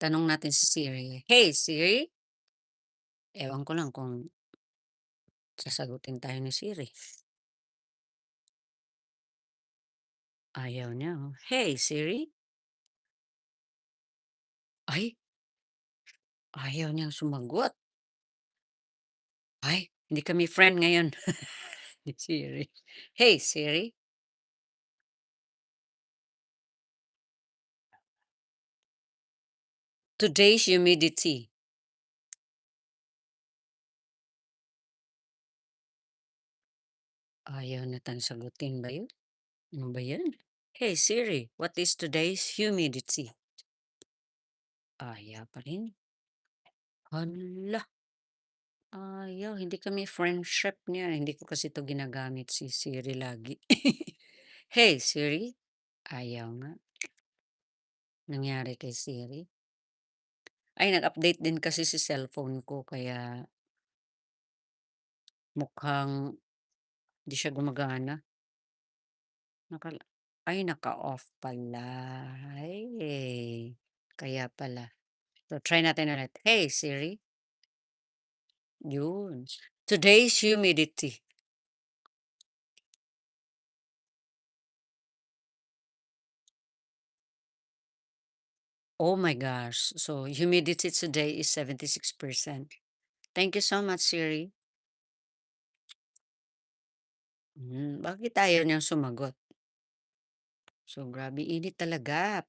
Tanong natin si Siri. Hey Siri, ewan ko lang kung sasagutin tayo ni Siri. Ayaw niya, oh. Hey Siri? Ay, ayaw niyang sumagot. Ay, hindi kami friend ngayon ni Siri. Hey Siri? Today's humidity. Ayaw na tayong sagutin ba yun? Ano ba yan? Hey Siri, what is today's humidity? Ayaw pa rin. Hala, ayaw. Hindi kami friendship niya. Hindi ko kasi ito ginagamit si Siri lagi. Hey Siri? Ayaw nga. Nangyari kay Siri. Ay, nag-update din kasi si cellphone ko kaya mukhang di siya gumagana. Nakala ay, naka-off pala. Ay, kaya pala. So, try natin ulit. Hey Siri, yun. Today's humidity. Oh my gosh. So, humidity today is 76%. Thank you so much, Siri. Bakit ayaw niyang sumagot? So, grabe init talaga.